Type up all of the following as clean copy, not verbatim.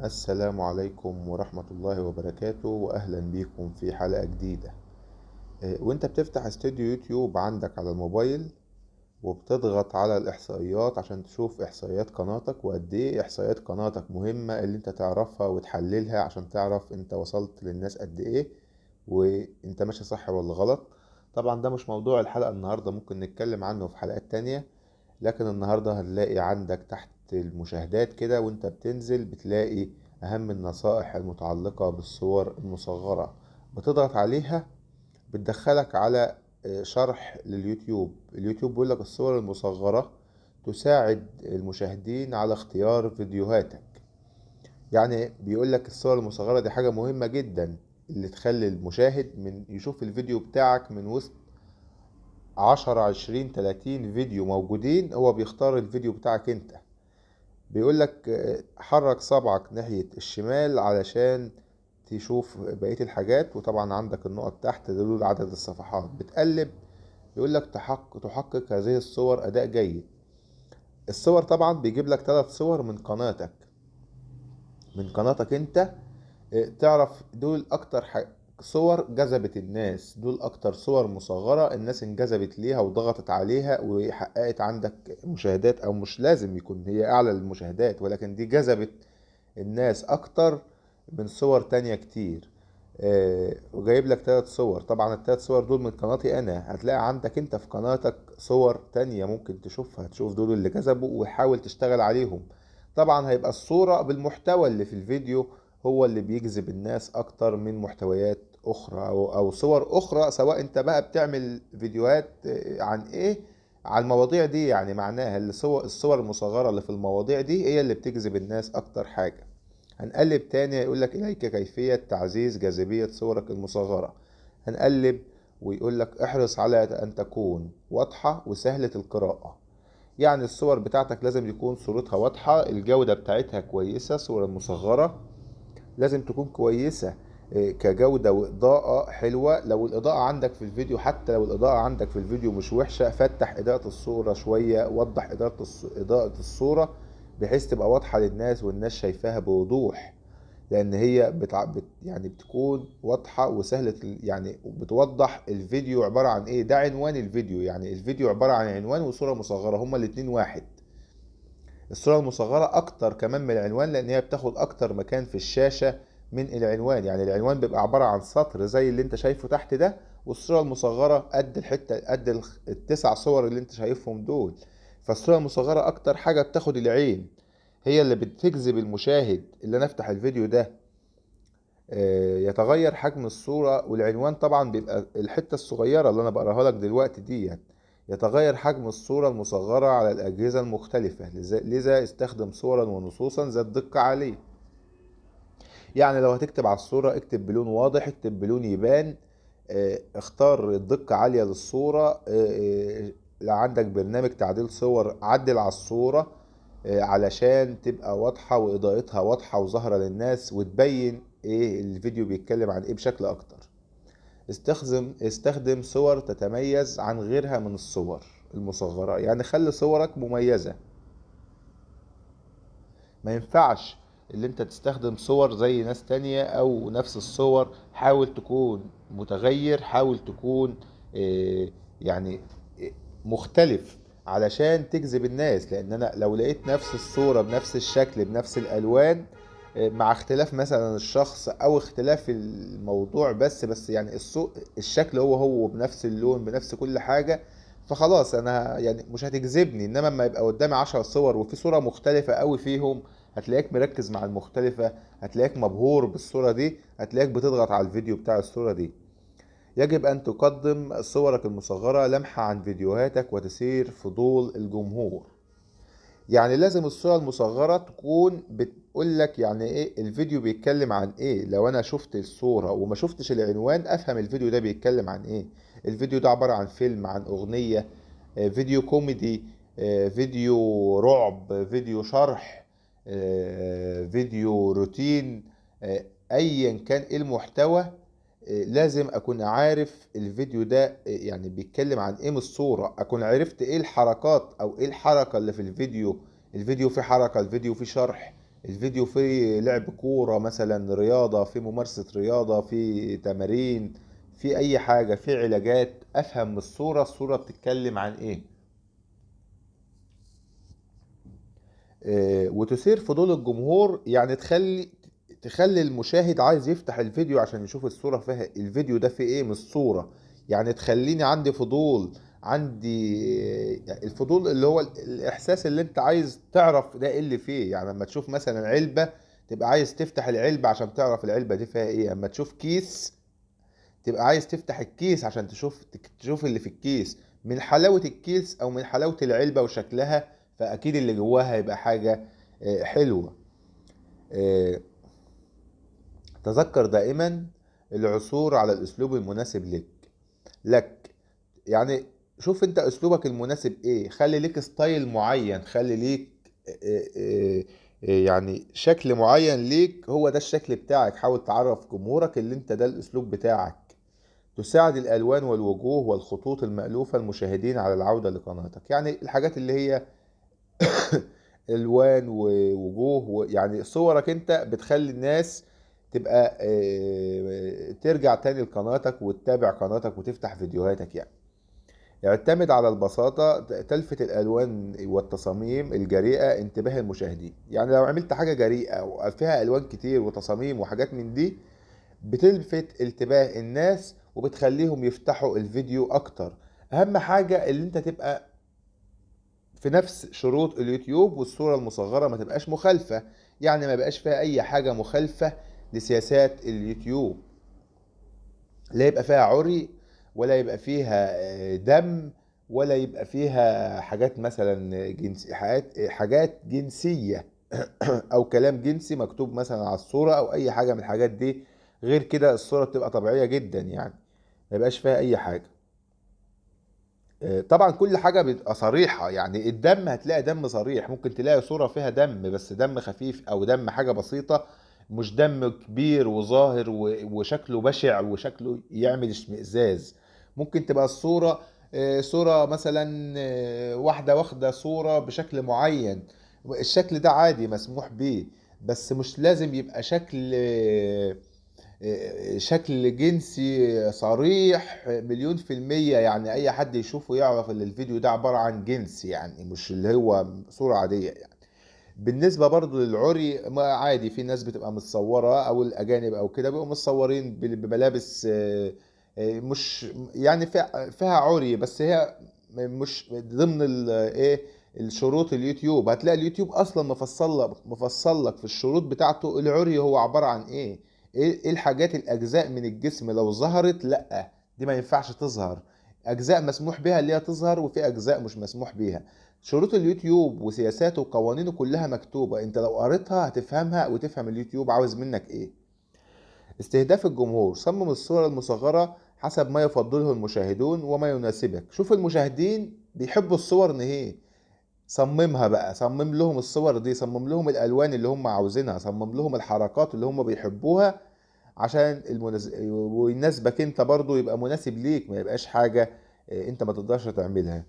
السلام عليكم ورحمة الله وبركاته، وأهلا بيكم في حلقة جديدة. وانت بتفتح استوديو يوتيوب عندك على الموبايل وبتضغط على الإحصائيات عشان تشوف إحصائيات قناتك وقد إيه إحصائيات قناتك مهمة اللي انت تعرفها وتحللها عشان تعرف انت وصلت للناس قد إيه وانت ماشي صح ولا غلط. طبعا ده مش موضوع الحلقة النهاردة، ممكن نتكلم عنه في حلقات تانية. لكن النهاردة هنلاقي عندك تحت المشاهدات كده وانت بتنزل بتلاقي أهم النصائح المتعلقة بالصور المصغرة. بتضغط عليها بتدخلك على شرح لليوتيوب. اليوتيوب بيقول لك الصور المصغرة تساعد المشاهدين على اختيار فيديوهاتك. يعني بيقول لك الصور المصغرة دي حاجة مهمة جدا، اللي تخلي المشاهد من يشوف الفيديو بتاعك من وسط 10 20 30 فيديو موجودين، هو بيختار الفيديو بتاعك انت. بيقول لك حرك صبعك ناحية الشمال علشان تشوف بقية الحاجات، وطبعا عندك النقط تحت تدل عدد الصفحات. بتقلب يقول لك تحقق هذه الصور أداء جيد. الصور طبعا بيجيب لك 3 صور من قناتك انت. تعرف دول اكتر صور جذبت الناس، دول اكتر صور مصغرة الناس انجذبت ليها وضغطت عليها وحققت عندك مشاهدات، او مش لازم يكون هي اعلى المشاهدات، ولكن دي جذبت الناس اكتر من صور تانية كتير. وجايب لك 3 صور. طبعا ال3 صور دول من قناتي انا. هتلاقي عندك انت في قناتك صور تانية ممكن تشوفها، تشوف دول اللي جذبوا وحاول تشتغل عليهم. طبعا هيبقى الصورة بالمحتوى اللي في الفيديو هو اللي بيجذب الناس اكتر من محتويات اخرى او صور اخرى، سواء انت بقى بتعمل فيديوهات عن ايه، عن المواضيع دي. يعني معناها الصور المصغرة اللي في المواضيع دي هي اللي بتجذب الناس اكتر حاجة. هنقلب تاني يقول لك إليك كيفية تعزيز جاذبية صورك المصغرة. هنقلب ويقول لك احرص على أن تكون واضحة وسهلة القراءة. يعني الصور بتاعتك لازم يكون صورتها واضحة، الجودة بتاعتها كويسة. صورة مصغرة لازم تكون كويسة كجودة وإضاءة حلوة. لو الإضاءة عندك في الفيديو، حتى لو الإضاءة عندك في الفيديو مش وحشة، فتح إضاءة الصورة شوية، وضح إضاءة الصورة بحيث تبقى واضحة للناس والناس شايفاها بوضوح. لأن هي يعني بتكون واضحة وسهلة يعني بتوضح الفيديو عبارة عن إيه. ده عنوان الفيديو، يعني الفيديو عبارة عن عنوان وصورة مصغرة، هما الاتنين واحد. الصورة المصغرة أكتر كمان من العنوان، لأن هي بتاخد أكتر مكان في الشاشة من العنوان. يعني العنوان بيبقى عبارة عن سطر زي اللي أنت شايفه تحت ده، والصورة المصغرة قد الحتة، قد ال9 صور اللي أنت شايفهم دول. فالصورة المصغرة أكتر حاجة بتاخد العين، هي اللي بتجذب المشاهد. اللي أنا أفتح الفيديو ده يتغير حجم الصورة، والعنوان طبعا بيبقى الحتة الصغيرة اللي أنا بقراها لك دلوقتي دي. يتغير حجم الصورة المصغرة على الأجهزة المختلفة، لذا استخدم صورا ونصوصا ذات دقة عالية. يعني لو هتكتب على الصورة اكتب بلون واضح، اكتب بلون يبان. اختار الدقة عالية للصورة. لو عندك برنامج تعديل صور عدل على الصورة علشان تبقى واضحة وإضاءتها واضحة وظاهرة للناس وتبين ايه الفيديو بيتكلم عن ايه بشكل اكتر. استخدم صور تتميز عن غيرها من الصور المصغرة. يعني خلي صورك مميزة. ما ينفعش اللي انت تستخدم صور زي ناس تانية او نفس الصور. حاول تكون متغير، حاول تكون يعني مختلف علشان تجذب الناس. لان انا لو لقيت نفس الصورة بنفس الشكل بنفس الالوان مع اختلاف مثلا الشخص او اختلاف الموضوع، بس يعني الشكل هو بنفس اللون بنفس كل حاجة، فخلاص انا يعني مش هتجذبني. انما لما يبقى قدامي 10 صور وفي صورة مختلفة قوي فيهم، هتلاقيك مركز مع المختلفة، هتلاقيك مبهور بالصورة دي، هتلاقيك بتضغط على الفيديو بتاع الصورة دي. يجب أن تقدم صورك المصغرة لمحة عن فيديوهاتك وتثير فضول الجمهور. يعني لازم الصورة المصغرة تكون بتقول لك يعني ايه الفيديو بيتكلم عن ايه. لو انا شفت الصورة وما شفتش العنوان افهم الفيديو ده بيتكلم عن ايه. الفيديو ده عبارة عن فيلم، عن اغنية، فيديو كوميدي، فيديو رعب، فيديو شرح، فيديو روتين، ايا كان ايه المحتوى. لازم اكون عارف الفيديو ده يعني بيتكلم عن ايه من الصورة. اكون عرفت ايه الحركات او ايه الحركة اللي في الفيديو. الفيديو فيه حركة، الفيديو فيه شرح، الفيديو فيه لعب كورة مثلا، رياضة، في ممارسة رياضة، في تمارين، في اي حاجة، في علاجات، افهم من الصورة بتتكلم عن ايه. وتثير فضول الجمهور، يعني تخلي المشاهد عايز يفتح الفيديو عشان يشوف الصورة فيها، الفيديو ده فيه ايه من الصورة. يعني تخليني عندي فضول، عندي الفضول اللي هو الاحساس اللي انت عايز تعرف ده ايه اللي فيه. يعني لما تشوف مثلا علبة تبقى عايز تفتح العلبة عشان تعرف العلبة دي فيها ايه. اما تشوف كيس تبقى عايز تفتح الكيس عشان تشوف اللي في الكيس. من حلاوة الكيس او من حلاوة العلبة وشكلها، فاكيد اللي جواها هيبقى حاجة حلوة. آه، تذكر دائما العثور على الاسلوب المناسب لك. يعني شوف انت اسلوبك المناسب ايه، خلي ليك ستايل معين، خلي ليك يعني شكل معين ليك، هو ده الشكل بتاعك. حاول تعرف جمهورك اللي انت ده الاسلوب بتاعك. تساعد الالوان والوجوه والخطوط المألوفة المشاهدين على العودة لقناتك. يعني الحاجات اللي هي الوان ووجوه يعني صورك انت بتخلي الناس تبقى ترجع تاني لقناتك وتتابع قناتك وتفتح فيديوهاتك يعني. اعتمد على البساطة، تلفت الألوان والتصاميم الجريئة انتباه المشاهدين. يعني لو عملت حاجة جريئة وفيها ألوان كتير وتصاميم وحاجات من دي، بتلفت انتباه الناس وبتخليهم يفتحوا الفيديو أكتر. أهم حاجة اللي انت تبقى في نفس شروط اليوتيوب، والصورة المصغرة ما تبقاش مخالفة. يعني ما بقاش فيها أي حاجة مخالفة لسياسات اليوتيوب. لا يبقى فيها عري، ولا يبقى فيها دم، ولا يبقى فيها حاجات مثلا حاجات جنسية او كلام جنسي مكتوب مثلا على الصورة او اي حاجة من الحاجات دي. غير كده الصورة بتبقى طبيعية جدا يعني، ما يبقاش فيها اي حاجة. طبعا كل حاجة بتبقى صريحة. يعني الدم هتلاقي دم صريح، ممكن تلاقي صورة فيها دم بس دم خفيف او دم حاجة بسيطة، مش دم كبير وظاهر وشكله بشع وشكله يعمل اشمئزاز. ممكن تبقى الصورة صورة مثلا واحدة واخدة صورة بشكل معين، الشكل ده عادي مسموح بيه، بس مش لازم يبقى شكل جنسي صريح مليون في المية. يعني أي حد يشوفه يعرف إن الفيديو ده عبارة عن جنس، يعني مش اللي هو صورة عادية يعني. بالنسبة برضو للعري، ما عادي في ناس بتبقى متصورة أو الأجانب أو كده بيبقوا متصورين بملابس مش يعني فيها عري، بس هي مش ضمن إيه الشروط. اليوتيوب هتلاقي اليوتيوب أصلا مفصل لك في الشروط بتاعته العري هو عبارة عن إيه. إيه الحاجات الأجزاء من الجسم لو ظهرت لأ دي ما ينفعش تظهر. أجزاء مسموح بها اللي هي تظهر، وفي أجزاء مش مسموح بيها. شروط اليوتيوب وسياساته وقوانينه كلها مكتوبة، انت لو قريتها هتفهمها وتفهم اليوتيوب عاوز منك ايه. استهداف الجمهور، صمم الصورة المصغرة حسب ما يفضله المشاهدون وما يناسبك. شوف المشاهدين بيحبوا الصور نهيه، صممها بقى، صمم لهم الصور دي، صمم لهم الالوان اللي هم عاوزينها، صمم لهم الحركات اللي هم بيحبوها عشان ويناسبك انت برضو، يبقى مناسب ليك، ما يبقاش حاجة انت ما تقدرش تعملها.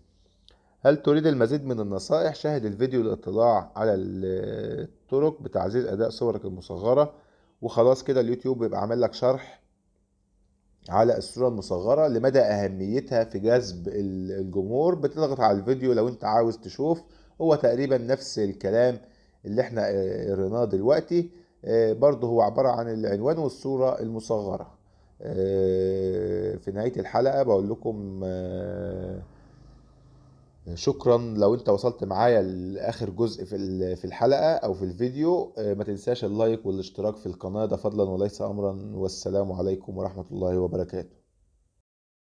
هل تريد المزيد من النصائح؟ شاهد الفيديو للاطلاع على الطرق بتعزيز أداء صورك المصغرة. وخلاص كده اليوتيوب بيبقى عامل لك شرح على الصورة المصغرة لمدى أهميتها في جذب الجمهور. بتضغط على الفيديو لو أنت عاوز تشوف، هو تقريبا نفس الكلام اللي احنا قريناه دلوقتي. برضه هو عبارة عن العنوان والصورة المصغرة. في نهاية الحلقة بقول لكم شكرا لو انت وصلت معايا لاخر جزء في الحلقة او في الفيديو. ما تنساش اللايك والاشتراك في القناة، ده فضلا وليس امرا. والسلام عليكم ورحمة الله وبركاته.